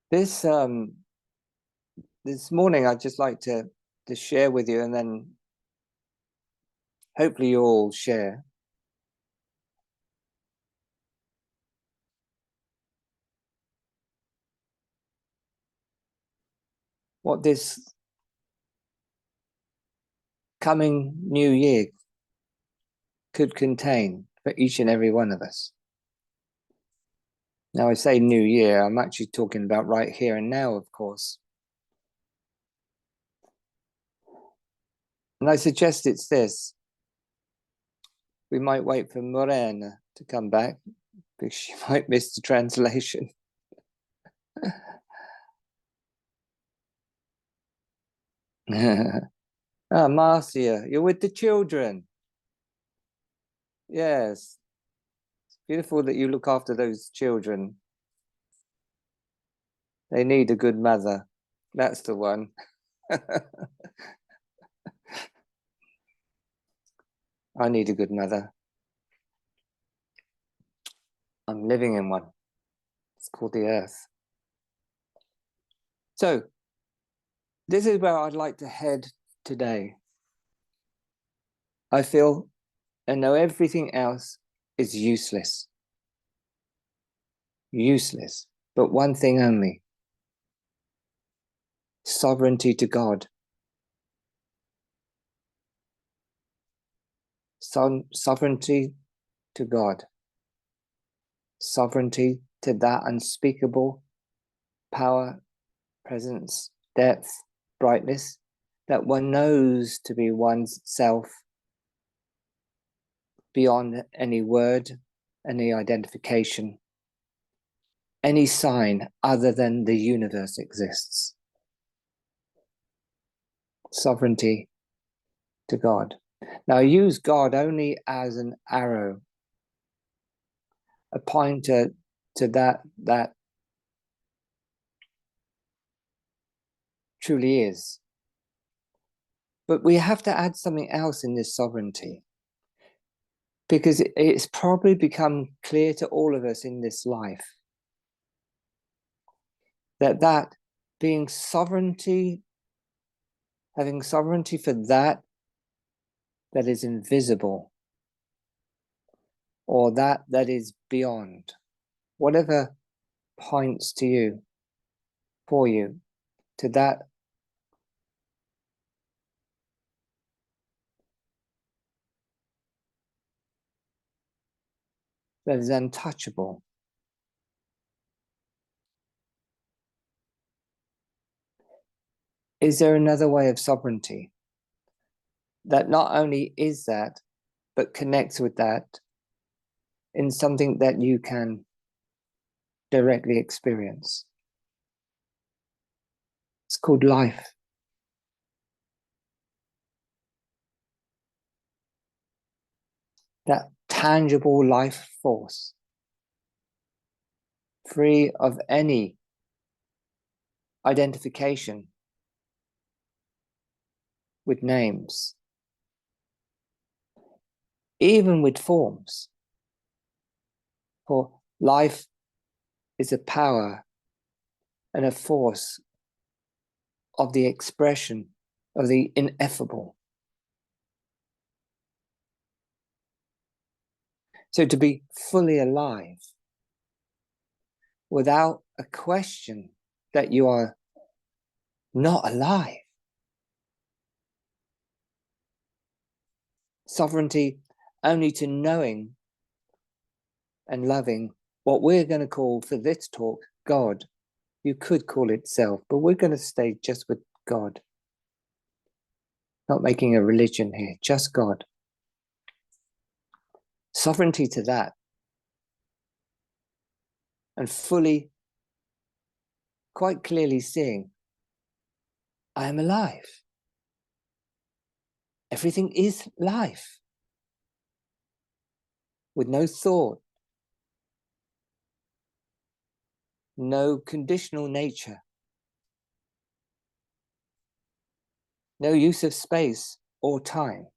This this morning, I'd just like to share with you, and then hopefully you all share. What this coming new year could contain for each and every one of us. Now, I say new year, I'm actually talking about right here and now, of course. And I suggest it's this. We might wait for Morena to come back, because she might miss the translation. Marcia, you're with the children. Yes. It's beautiful that you look after those children. They need a good mother. That's the one. I need a good mother. I'm living in one. It's called the earth. So, this is where I'd like to head today. I feel and know everything else is useless. Useless. But one thing only. Sovereignty to God. Sovereignty to God. Sovereignty to that unspeakable power, presence, depth, brightness that one knows to be one's self beyond any word, any identification, any sign other than the universe exists. Sovereignty to God. Now, I use God only as an arrow, a pointer to that truly is. But we have to add something else in this sovereignty, because it's probably become clear to all of us in this life that being sovereignty, having sovereignty for that is invisible, or that is beyond, whatever points to you, for you, to that is untouchable. Is there another way of sovereignty that not only is that, but connects with that in something that you can directly experience? It's called life. That tangible life force, free of any identification with names, even with forms. For life is a power and a force of the expression of the ineffable. So to be fully alive without a question that you are not alive. Sovereignty only to knowing and loving what we're going to call for this talk God. You could call it self, but we're going to stay just with God. Not making a religion here, just God. Sovereignty to that. And fully, quite clearly seeing, I am alive. Everything is life. With no thought, no conditional nature, no use of space or time,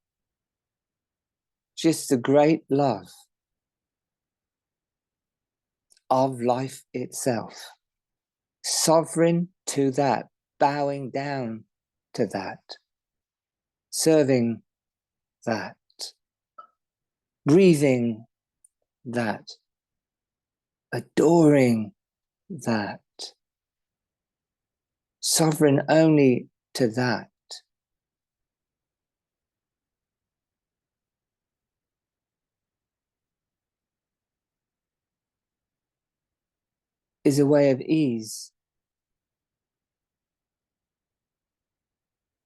just the great love of life itself. sovereign to that, bowing down to that, serving that, breathing that, adoring that, sovereign only to that. Is a way of ease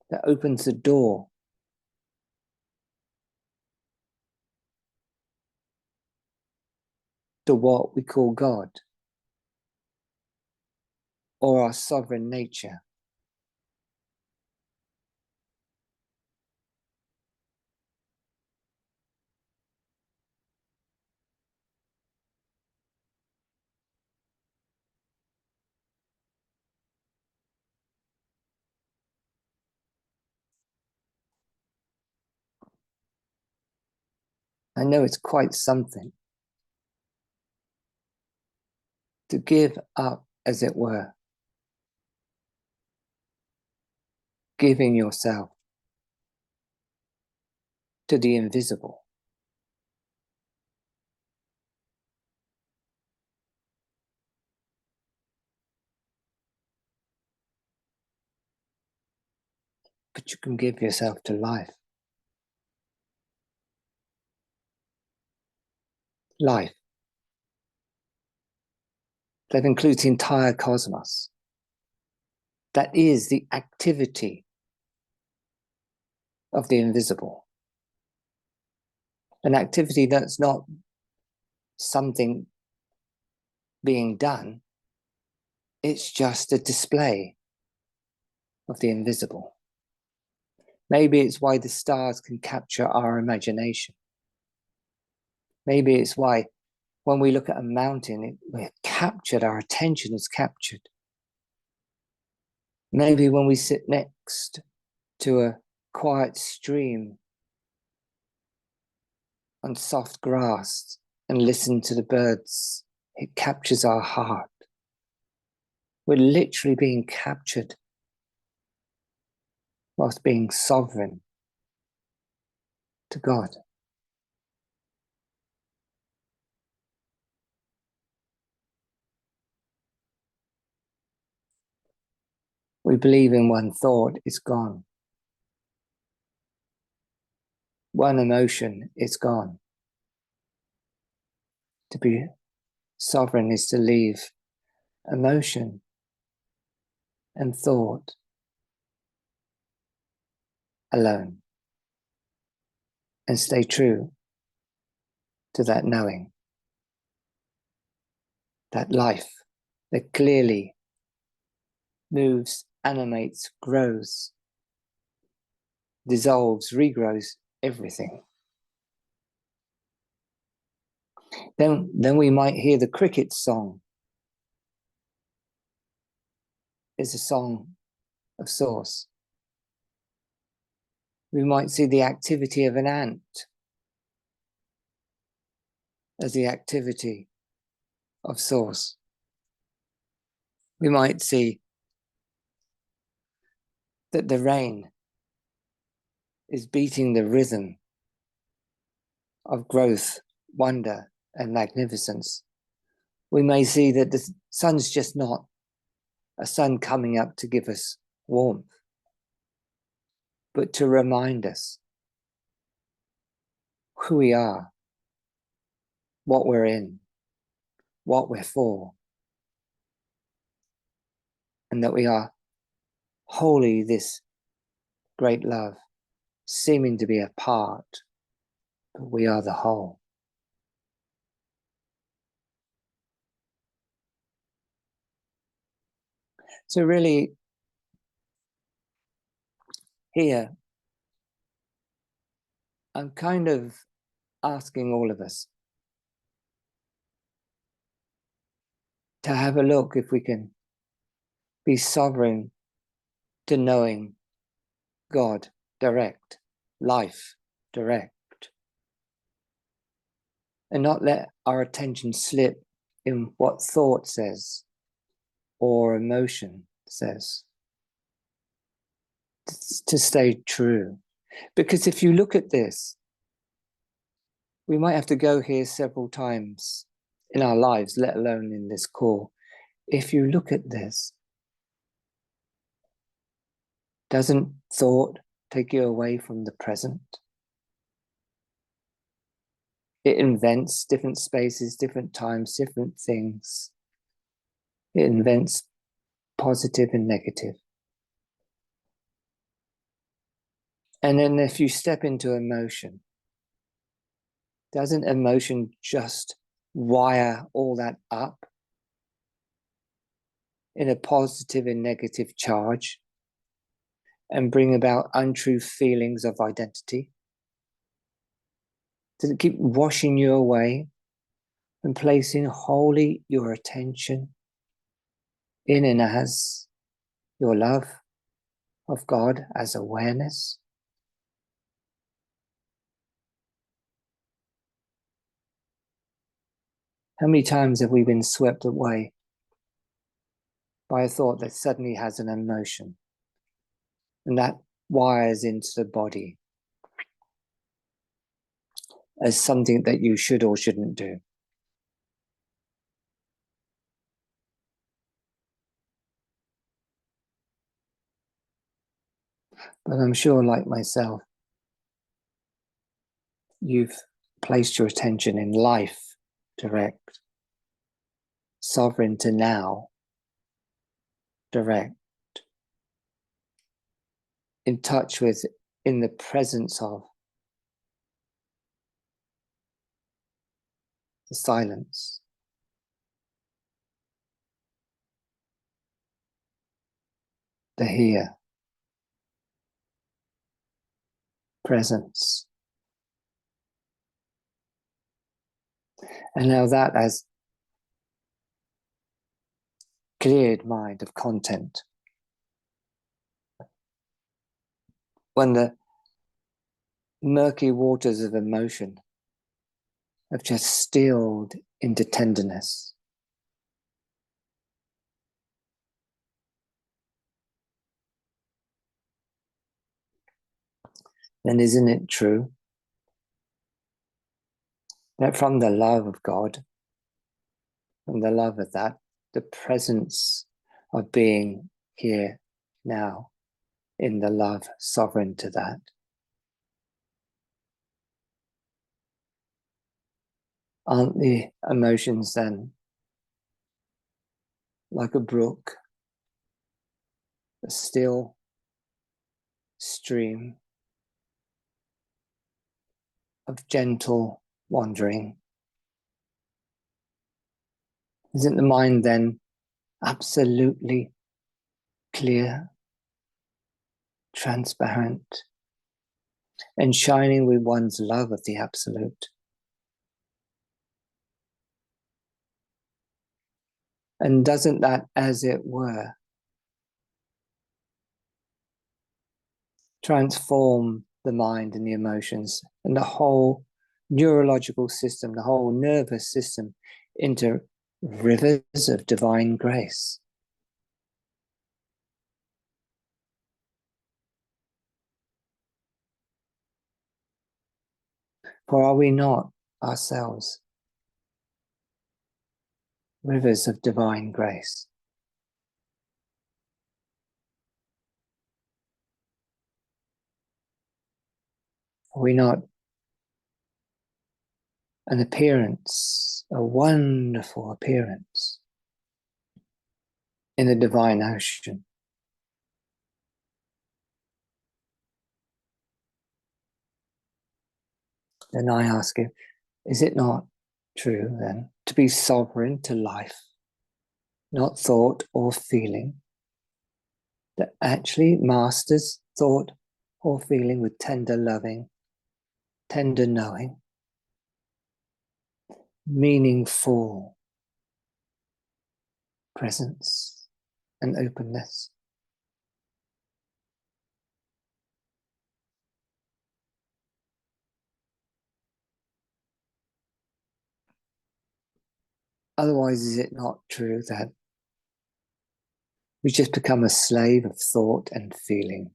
that opens the door to what we call God or our sovereign nature. I know it's quite something to give up, as it were, giving yourself to the invisible. But you can give yourself to life. Life that includes the entire cosmos. That is the activity of the invisible. An activity that's not something being done, it's just a display of the invisible. Maybe it's why the stars can capture our imagination. Maybe it's why when we look at a mountain, we're captured, our attention is captured. Maybe when we sit next to a quiet stream on soft grass and listen to the birds, it captures our heart. We're literally being captured whilst being sovereign to God. We believe in one thought, it's gone. One emotion, it's gone. To be sovereign is to leave emotion and thought alone and stay true to that knowing, that life that clearly moves, animates, grows, dissolves, regrows everything. Then we might hear the cricket's song. It's a song of source. We might see the activity of an ant as the activity of source. We might see that the rain is beating the rhythm of growth, wonder, and magnificence. We may see that the sun's just not a sun coming up to give us warmth, but to remind us who we are, what we're in, what we're for, and that we are wholly this great love, seeming to be a part, but we are the whole. So really, here, I'm kind of asking all of us to have a look if we can be sovereign to knowing God direct, life direct, and not let our attention slip in what thought says or emotion says. To stay true. Because if you look at this, we might have to go here several times in our lives, let alone in this call. If you look at this, doesn't thought take you away from the present? It invents different spaces, different times, different things. It invents positive and negative. And then if you step into emotion, doesn't emotion just wire all that up in a positive and negative charge and bring about untrue feelings of identity? Does it keep washing you away and placing wholly your attention in and as your love of God as awareness? How many times have we been swept away by a thought that suddenly has an emotion and that wires into the body as something that you should or shouldn't do? But I'm sure, like myself, you've placed your attention in life direct, sovereign to now direct, in touch with, in the presence of the silence, the here, presence. And now that has cleared mind of content. When the murky waters of emotion have just stilled into tenderness, then isn't it true that from the love of God, from the love of that, the presence of being here now, in the love sovereign to that, aren't the emotions then like a brook, a still stream of gentle wandering? Isn't the mind then absolutely clear, transparent, and shining with one's love of the absolute? And doesn't that, as it were, transform the mind and the emotions and the whole neurological system, the whole nervous system, into rivers of divine grace? For are we not ourselves rivers of divine grace? Are we not an appearance, a wonderful appearance in the divine ocean? Then I ask you, is it not true then to be sovereign to life, not thought or feeling, that actually masters thought or feeling with tender loving, tender knowing, meaningful presence and openness? Otherwise, is it not true that We just become a slave of thought and feeling,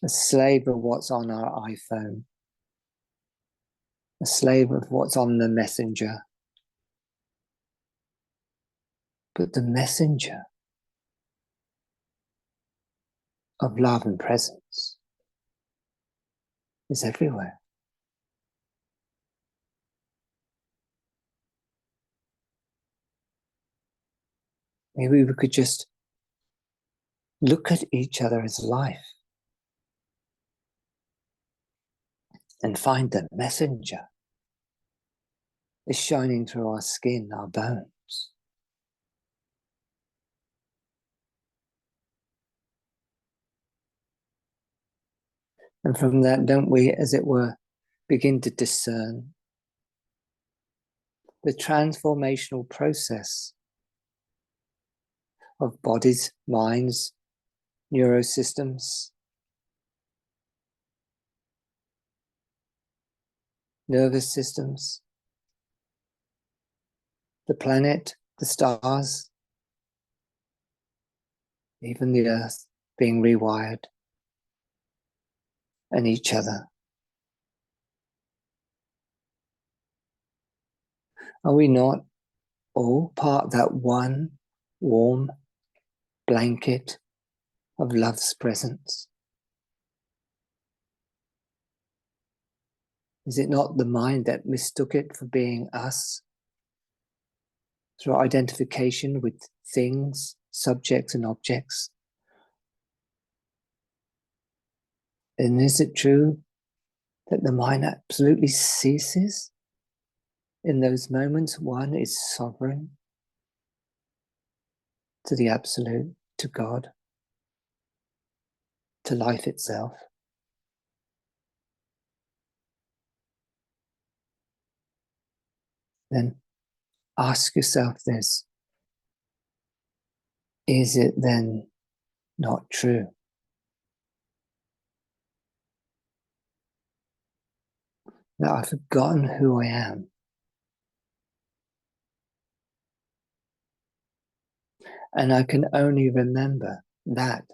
a slave of what's on our iPhone, a slave of what's on the messenger. But the messenger of love and presence is everywhere. Maybe we could just look at each other as life and find the messenger is shining through our skin, our bones. And from that, don't we, as it were, begin to discern the transformational process of bodies, minds, neurosystems, nervous systems, the planet, the stars, even the earth being rewired, and each other. Are we not all part of that one warm blanket of love's presence? Is it not the mind that mistook it for being us through identification with things, subjects, and objects? And is it true that the mind absolutely ceases in those moments? One is sovereign to the absolute, to God, to life itself. Then ask yourself this: is it then not true that I've forgotten who I am, and I can only remember that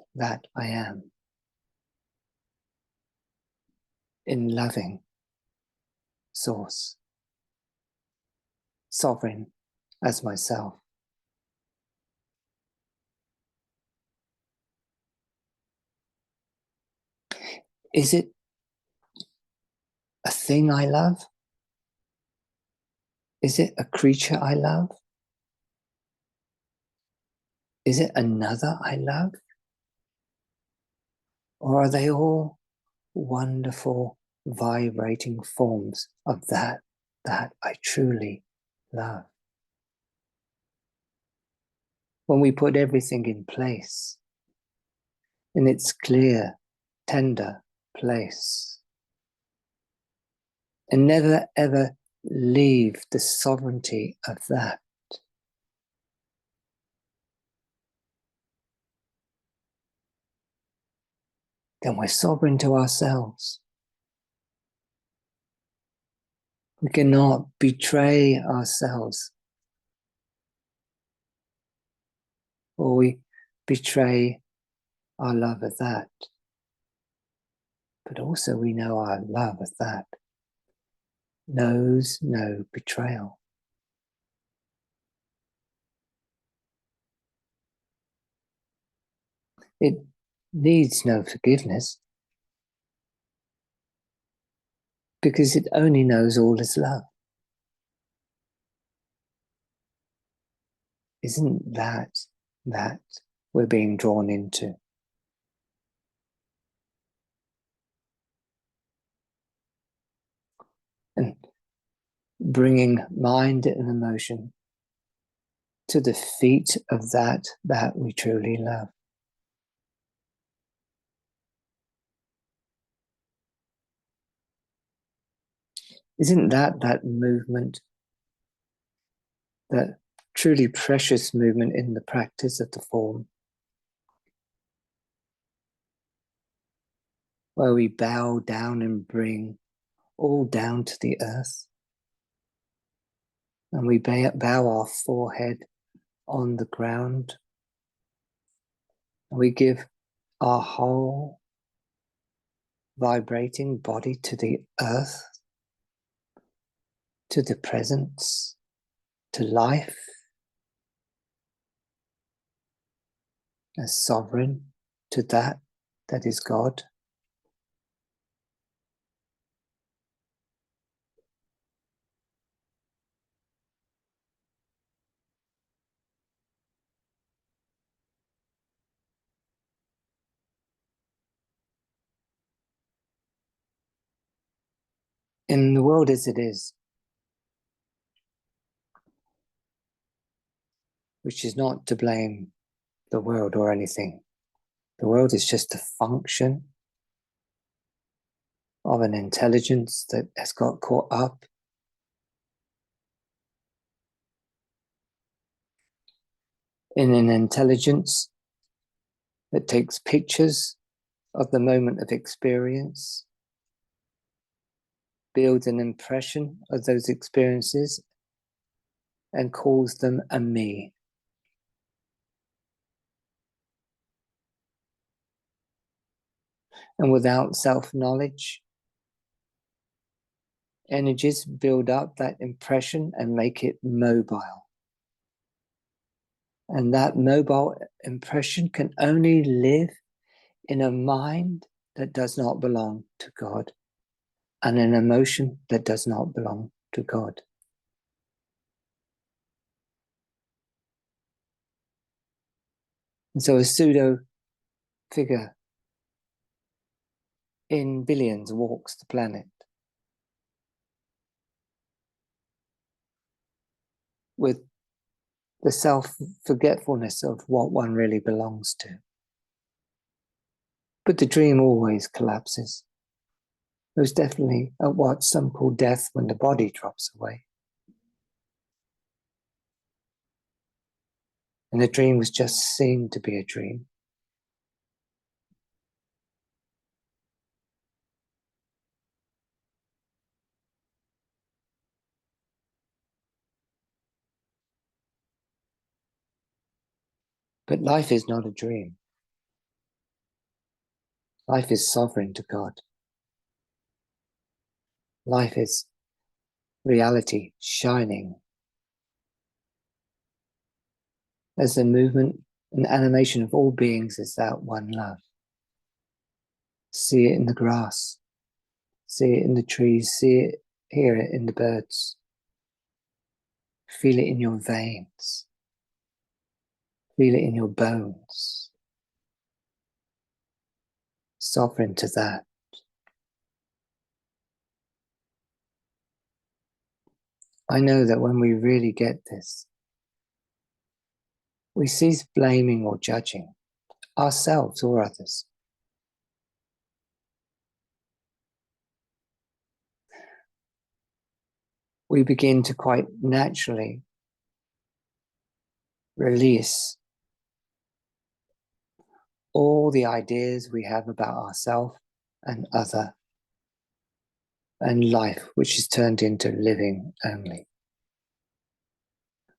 I am in loving source, sovereign as myself? Is it a thing I love? Is it a creature I love? Is it another I love? Or are they all wonderful, vibrating forms of that I truly love? When we put everything in place, in its clear, tender place, and never ever leave the sovereignty of that, then we're sovereign to ourselves. We cannot betray ourselves, or we betray our love of that. But also we know our love of that knows no betrayal. It needs no forgiveness because it only knows all is love. Isn't that we're being drawn into? And bringing mind and emotion to the feet of that we truly love. Isn't that movement, that truly precious movement in the practice of the form, where we bow down and bring all down to the earth, and we bow our forehead on the ground. We give our whole vibrating body to the earth, to the presence, to life, as sovereign to that is God. In the world as it is, which is not to blame the world or anything. The world is just a function of an intelligence that has got caught up in an intelligence that takes pictures of the moment of experience, builds an impression of those experiences, and calls them a me. And without self-knowledge, energies build up that impression and make it mobile. And that mobile impression can only live in a mind that does not belong to God, and an emotion that does not belong to God. And so a pseudo figure in billions walks the planet with the self-forgetfulness of what one really belongs to. But the dream always collapses. There's definitely what some call death when the body drops away. And the dream was just seen to be a dream. But life is not a dream. Life is sovereign to God. Life is reality shining as the movement and animation of all beings is that one love. See it in the grass, see it in the trees, see it, hear it in the birds. Feel it in your veins, feel it in your bones. Sovereign to that. I know that when we really get this, we cease blaming or judging ourselves or others. We begin to quite naturally release all the ideas we have about ourselves and other and life, which is turned into living only.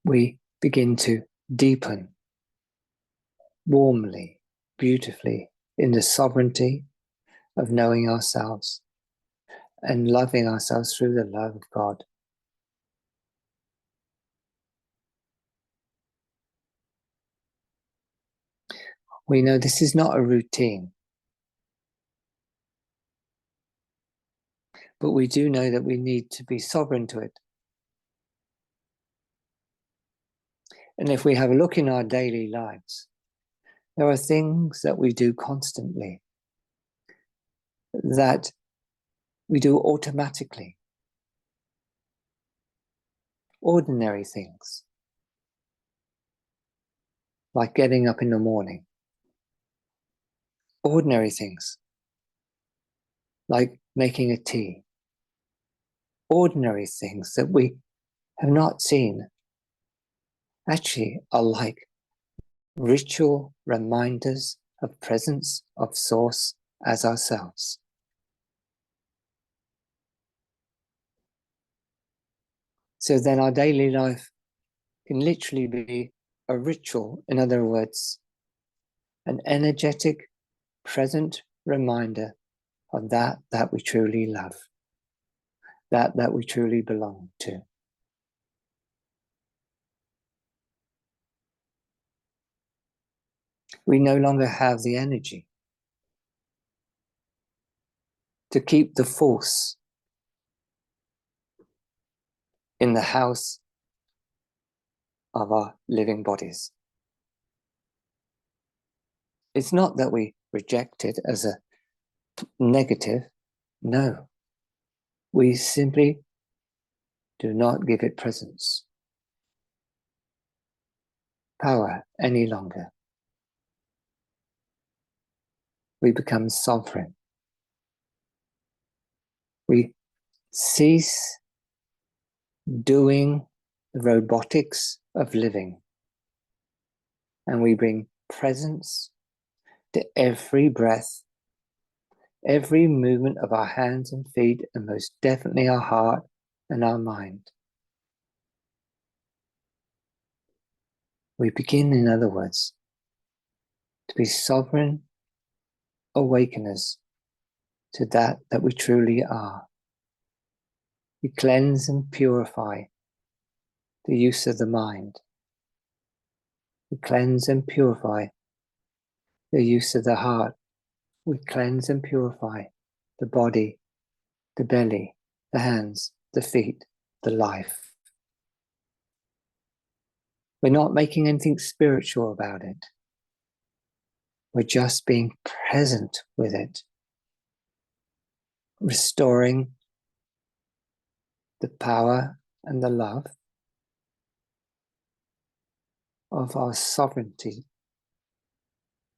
We begin to deepen warmly, beautifully in the sovereignty of knowing ourselves and loving ourselves through the love of God. We know this is not a routine, but we do know that we need to be sovereign to it. And if we have a look in our daily lives, there are things that we do constantly that we do automatically. Ordinary things, like getting up in the morning. Ordinary things, like making a tea. Ordinary things that we have not seen actually are like ritual reminders of presence of Source as ourselves. So then our daily life can literally be a ritual, in other words, an energetic, present reminder of that we truly love, that we truly belong to. We no longer have the energy to keep the force in the house of our living bodies. It's not that we reject it as a negative. No, we simply do not give it presence, power any longer. We become sovereign. We cease doing the robotics of living, and we bring presence to every breath, every movement of our hands and feet, and most definitely our heart and our mind. We begin, in other words, to be sovereign awakeners to that we truly are. We cleanse and purify the use of the mind. We cleanse and purify the use of the heart. We cleanse and purify the body, the belly, the hands, the feet, the life. We're not making anything spiritual about it. We're just being present with it, restoring the power and the love of our sovereignty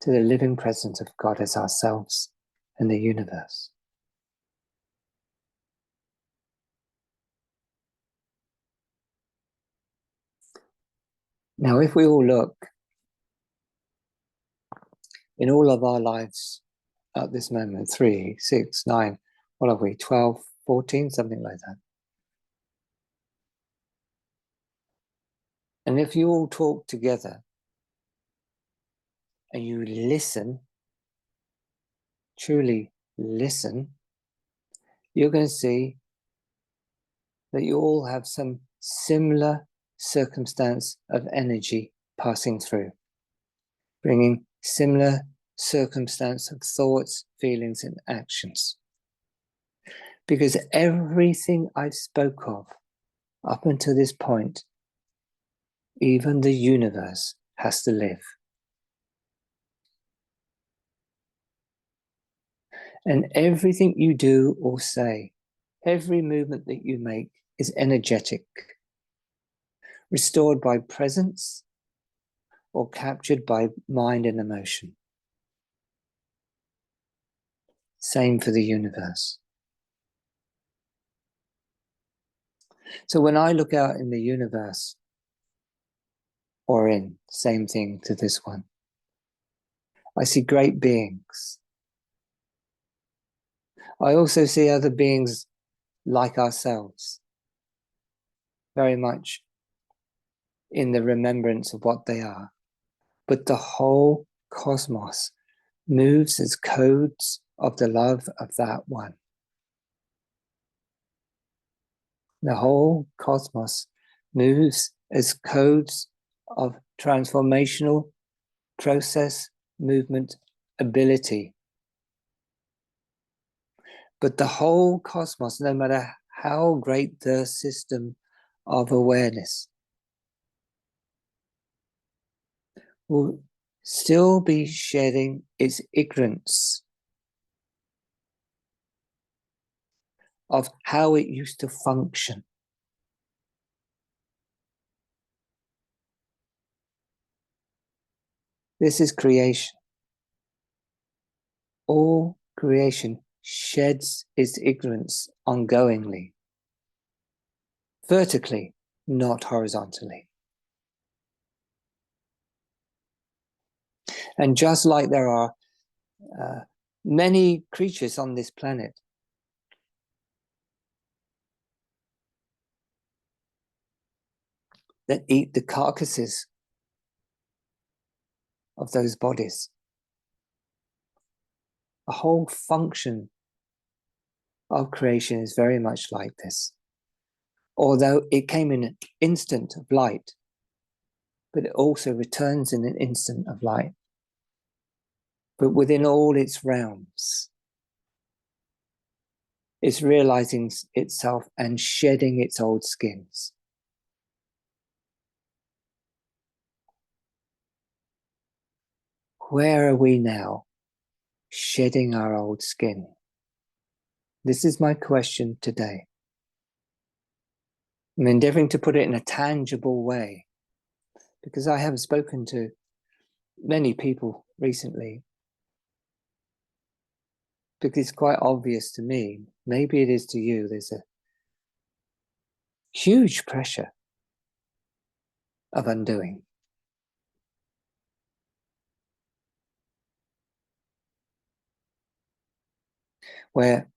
to the living presence of God as ourselves and the universe. Now, if we all look in all of our lives at this moment, 3, 6, 9, what are we, 12, 14, something like that. And if you all talk together and you listen, truly listen, you're going to see that you all have some similar circumstance of energy passing through, bringing similar circumstance of thoughts, feelings, and actions. Because everything I've spoke of up until this point, even the universe has to live. And everything you do or say, every movement that you make is energetic, restored by presence or captured by mind and emotion. Same for the universe. So when I look out in the universe, or in, same thing to this one, I see great beings. I also see other beings like ourselves, very much in the remembrance of what they are. But the whole cosmos moves as codes of the love of that one. The whole cosmos moves as codes of transformational process, movement, ability. But the whole cosmos, no matter how great the system of awareness, will still be shedding its ignorance of how it used to function. This is creation. All creation sheds its ignorance ongoingly, vertically, not horizontally. And just like there are many creatures on this planet that eat the carcasses of those bodies. The whole function of creation is very much like this. Although it came in an instant of light, but it also returns in an instant of light. But within all its realms, it's realizing itself and shedding its old skins. Where are we now? Shedding our old skin. This is my question today. I'm endeavoring to put it in a tangible way, because I have spoken to many people recently, because it's quite obvious to me, maybe it is to you, there's a huge pressure of undoing. Where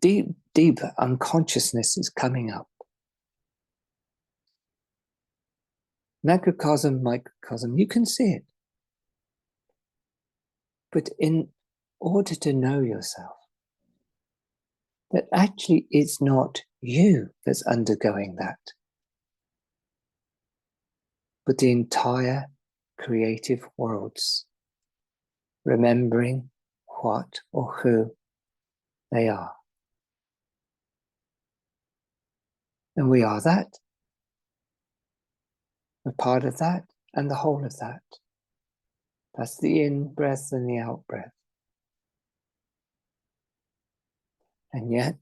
deep unconsciousness is coming up. Macrocosm, microcosm, you can see it. But in order to know yourself, that actually it's not you that's undergoing that, but the entire creative worlds, remembering what or who they are. And we are that, a part of that, and the whole of that. That's the in-breath and the out-breath. And yet,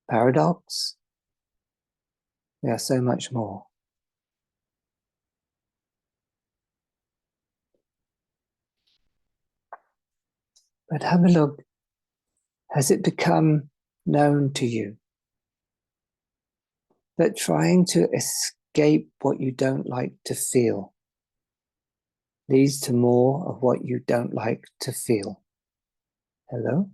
paradox, we are so much more. But have a look. Has it become known to you that trying to escape what you don't like to feel leads to more of what you don't like to feel? Hello?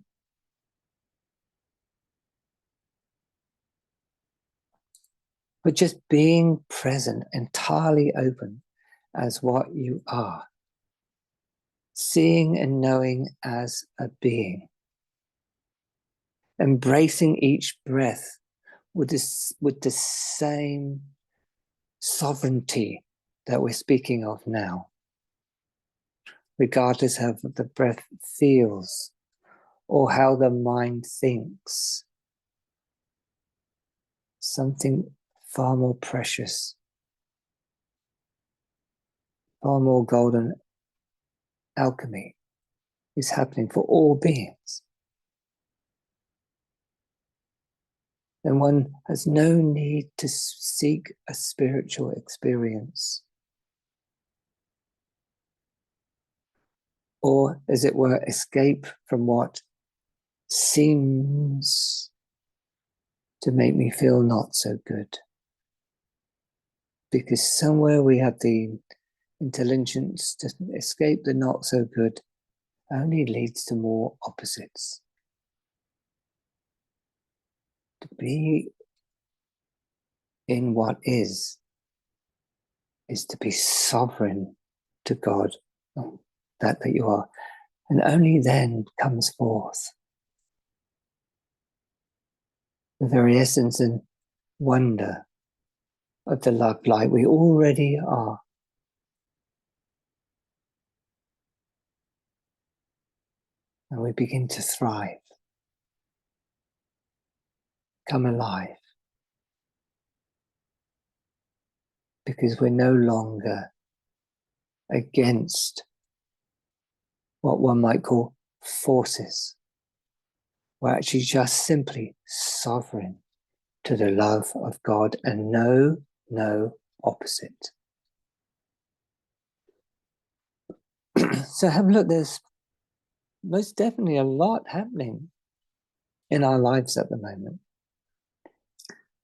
But just being present, entirely open as what you are, seeing and knowing as a being, embracing each breath with the same sovereignty that we're speaking of now, regardless of how the breath feels or how the mind thinks. Something far more precious, far more golden alchemy is happening for all beings. And one has no need to seek a spiritual experience, or, as it were, escape from what seems to make me feel not so good. Because somewhere we have the intelligence to escape the not so good only leads to more opposites. To be in what is to be sovereign to God, that you are. And only then comes forth the very essence and wonder of the love light we already are. And we begin to thrive, come alive, because we're no longer against what one might call forces. We're actually just simply sovereign to the love of God and no opposite. So have a look, there's most definitely a lot happening in our lives at the moment.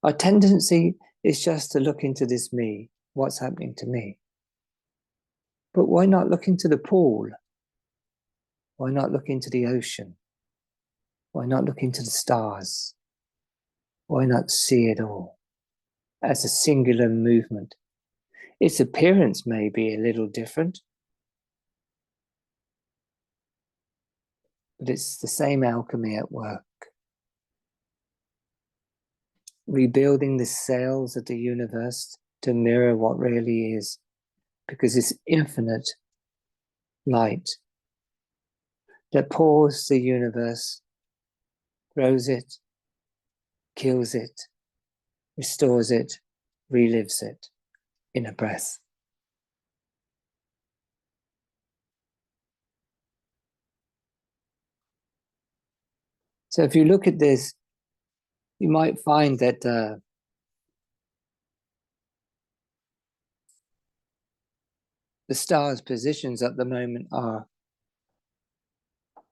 Our tendency is just to look into this me, what's happening to me. But why not look into the pool? Why not look into the ocean? Why not look into the stars? Why not see it all as a singular movement? Its appearance may be a little different, but it's the same alchemy at work. Rebuilding the cells of the universe to mirror what really is, because it's infinite light that pours the universe, grows it, kills it, restores it, relives it in a breath. So if you look at this, you might find that the stars' positions at the moment are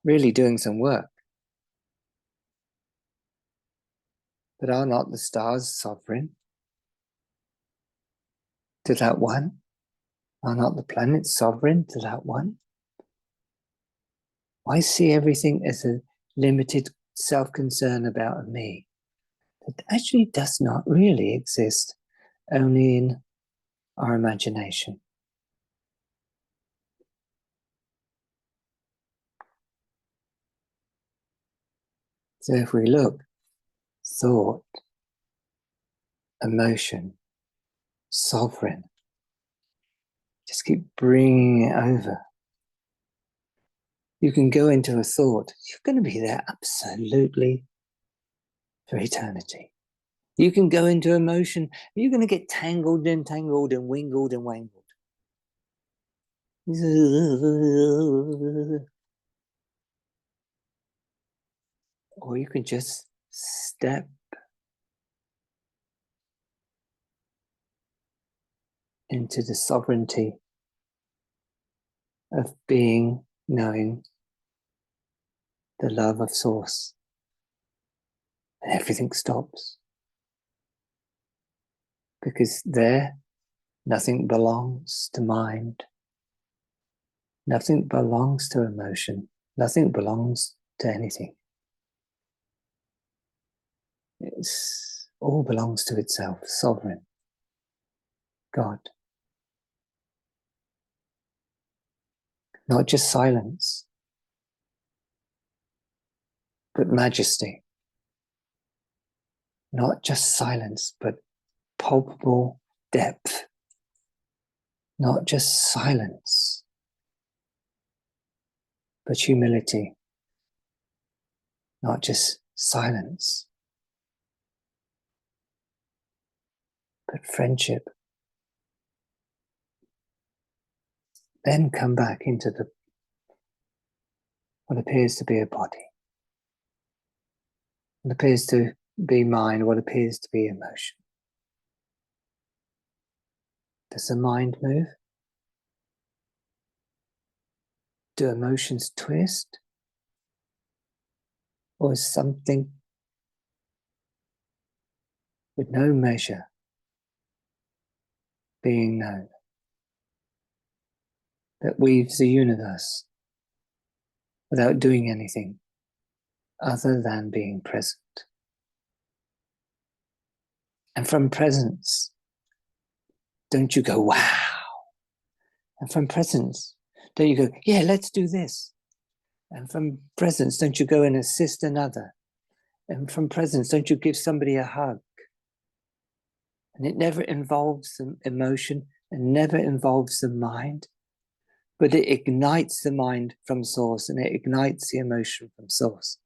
really doing some work. But are not the stars sovereign to that one? Are not the planets sovereign to that one? Why see everything as a limited self-concern about a me that actually does not really exist, only in our imagination? So if we look, thought, emotion, sovereign, just keep bringing it over. You can go into a thought, you're going to be there absolutely for eternity. You can go into emotion, you're going to get tangled and tangled and wingled and wangled. Or you can just step into the sovereignty of being, knowing the love of Source. And everything stops. Because there, nothing belongs to mind. Nothing belongs to emotion. Nothing belongs to anything. It all belongs to itself, sovereign, God. Not just silence, but majesty. Not just silence, but palpable depth. Not just silence, but humility. Not just silence, but friendship. Then come back into what appears to be a body. What appears to be mind, what appears to be emotion. Does the mind move? Do emotions twist? Or is something with no measure being known that weaves the universe without doing anything other than being present? And from presence, don't you go, wow? And from presence, don't you go, yeah, let's do this? And from presence, don't you go and assist another? And from presence, don't you give somebody a hug? And it never involves the emotion and never involves the mind, but it ignites the mind from Source and it ignites the emotion from Source.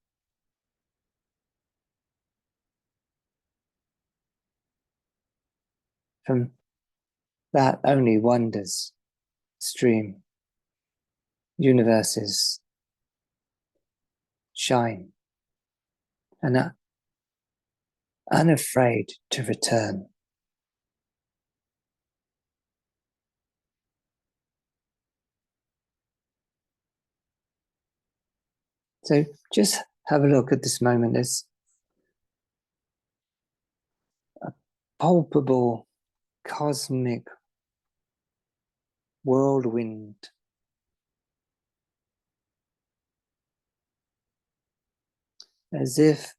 From that only wonders stream, universes shine and are unafraid to return. So just have a look at this moment. It's a palpable cosmic whirlwind. As if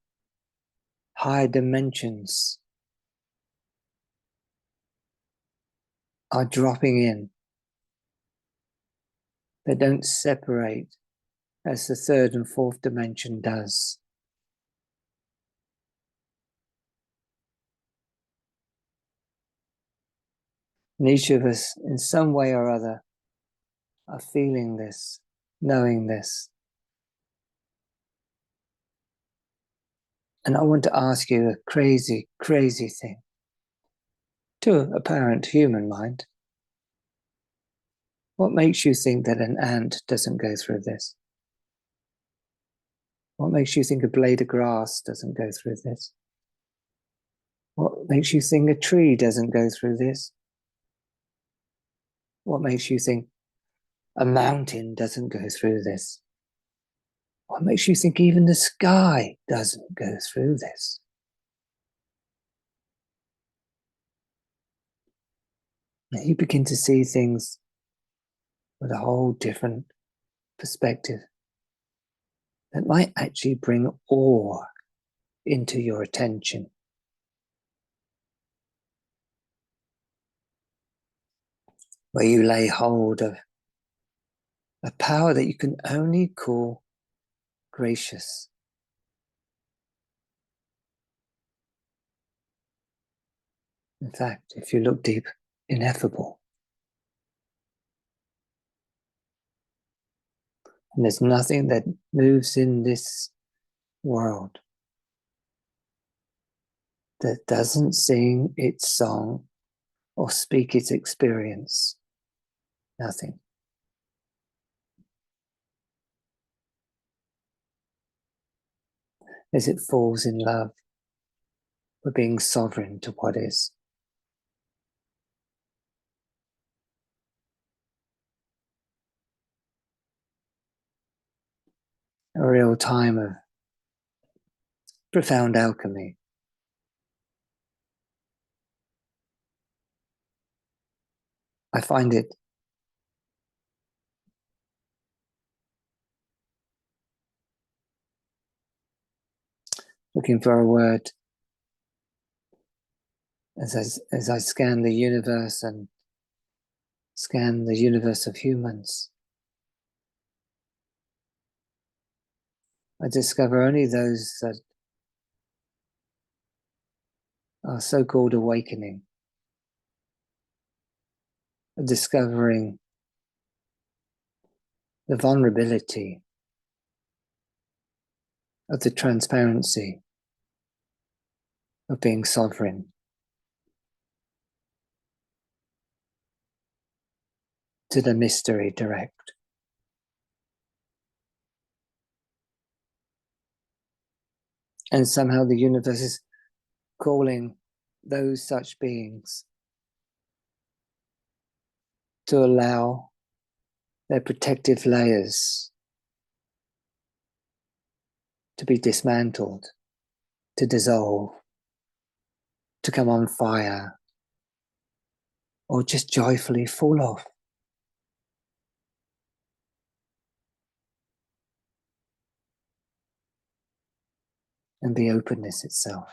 higher dimensions are dropping in. They don't separate as the third and fourth dimension does. And each of us, in some way or other, are feeling this, knowing this. And I want to ask you a crazy, crazy thing. To a apparent human mind, what makes you think that an ant doesn't go through this? What makes you think a blade of grass doesn't go through this? What makes you think a tree doesn't go through this? What makes you think a mountain doesn't go through this? What makes you think even the sky doesn't go through this? And you begin to see things with a whole different perspective that might actually bring awe into your attention. Where you lay hold of a power that you can only call gracious. In fact, if you look deep, ineffable. And there's nothing that moves in this world that doesn't sing its song or speak its experience. Nothing. As it falls in love with being sovereign to what is. A real time of profound alchemy. I find it looking for a word as I scan the universe and scan the universe of humans. I discover only those that are so-called awakening, discovering the vulnerability of the transparency of being sovereign, to the mystery direct. And somehow the universe is calling those such beings to allow their protective layers to be dismantled, to dissolve, to come on fire, or just joyfully fall off. And be openness itself.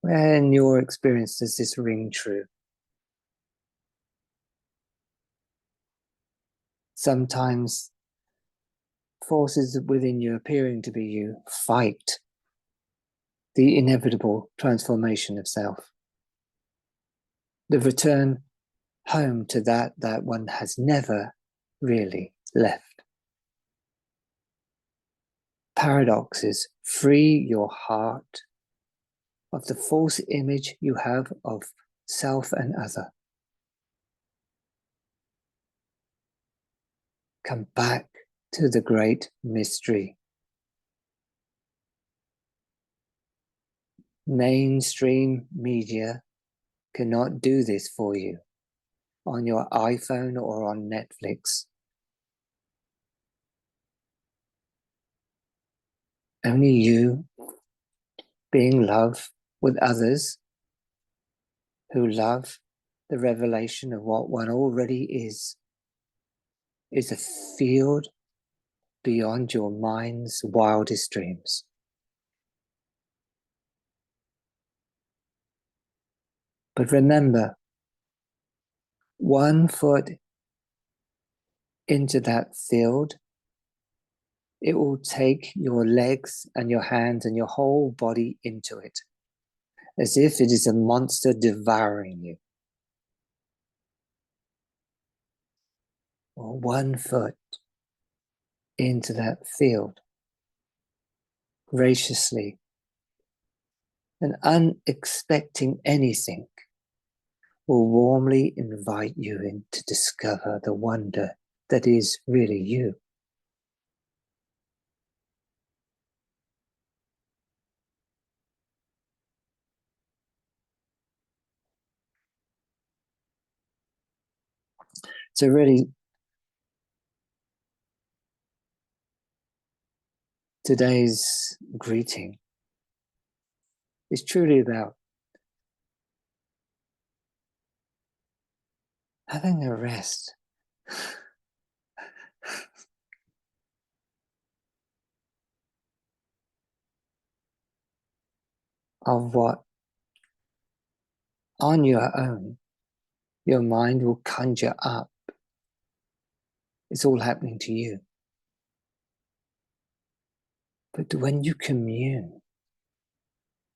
Where in your experience does this ring true? Sometimes forces within you appearing to be you fight the inevitable transformation of self. The return home to that one has never really left. Paradox is free your heart of the false image you have of self and other. Come back to the great mystery. Mainstream media cannot do this for you on your iPhone or on Netflix. Only you being love with others who love the revelation of what one already is a field beyond your mind's wildest dreams. But remember, 1 foot into that field, it will take your legs and your hands and your whole body into it, as if it is a monster devouring you. Or 1 foot into that field, graciously and unexpecting anything, will warmly invite you in to discover the wonder that is really you. So really, today's greeting is truly about having a rest. Of what on your own your mind will conjure up. It's all happening to you. But when you commune,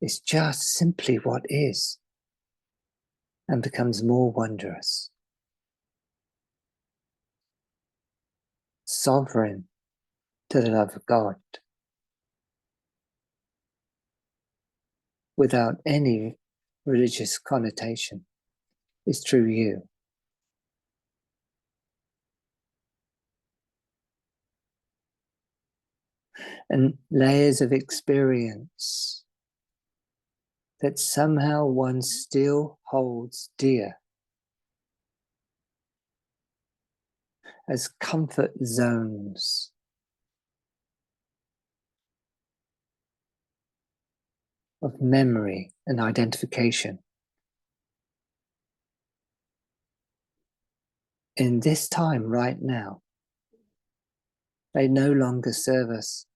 it's just simply what is and becomes more wondrous. Sovereign to the love of God, without any religious connotation, is true you. And layers of experience that somehow one still holds dear as comfort zones, of memory and identification. In this time right now, they no longer serve us.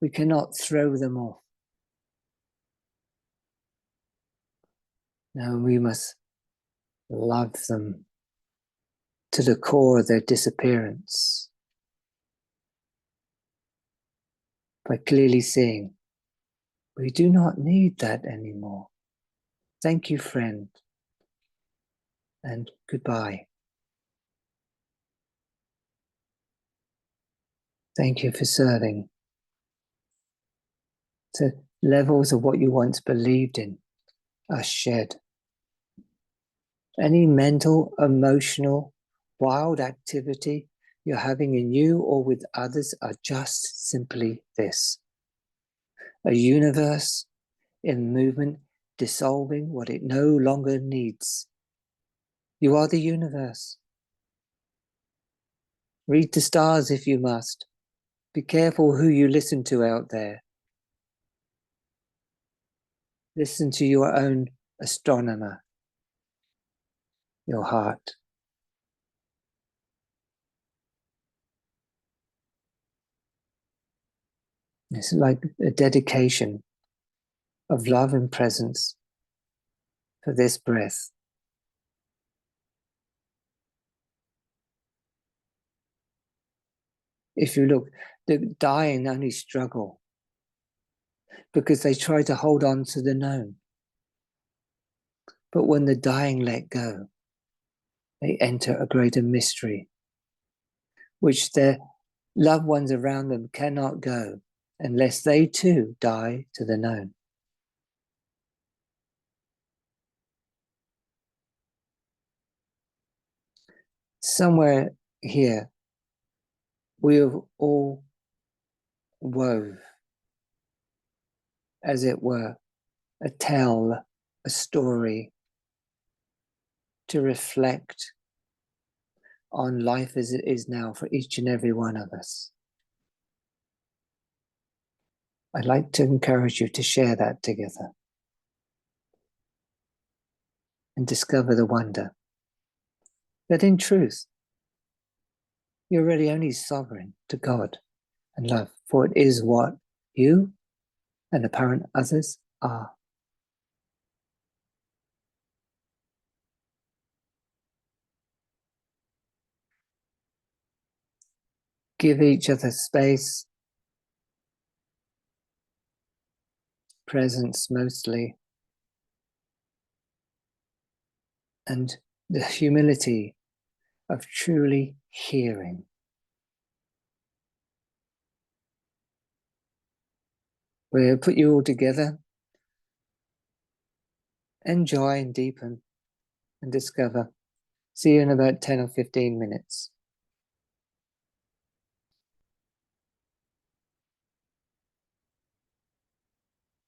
We cannot throw them off. No, we must love them to the core of their disappearance by clearly seeing we do not need that anymore. Thank you, friend, and goodbye. Thank you for serving. The levels of what you once believed in are shed. Any mental, emotional, wild activity you're having in you or with others are just simply this: a universe in movement, dissolving what it no longer needs. You are the universe. Read the stars if you must. Be careful who you listen to out there. Listen to your own astronomer, your heart. It's like a dedication of love and presence for this breath. If you look, the dying only struggle because they try to hold on to the known. But when the dying let go, they enter a greater mystery, which their loved ones around them cannot go unless they too die to the known. Somewhere here, we have all wove, as it were, a tale, a story, to reflect on life as it is now for each and every one of us. I'd like to encourage you to share that together and discover the wonder that in truth, you're really only sovereign to God and love, for it is what you and apparent others are. Give each other space, presence mostly, and the humility of truly hearing. We'll put you all together. Enjoy and deepen and discover. See you in about 10 or 15 minutes.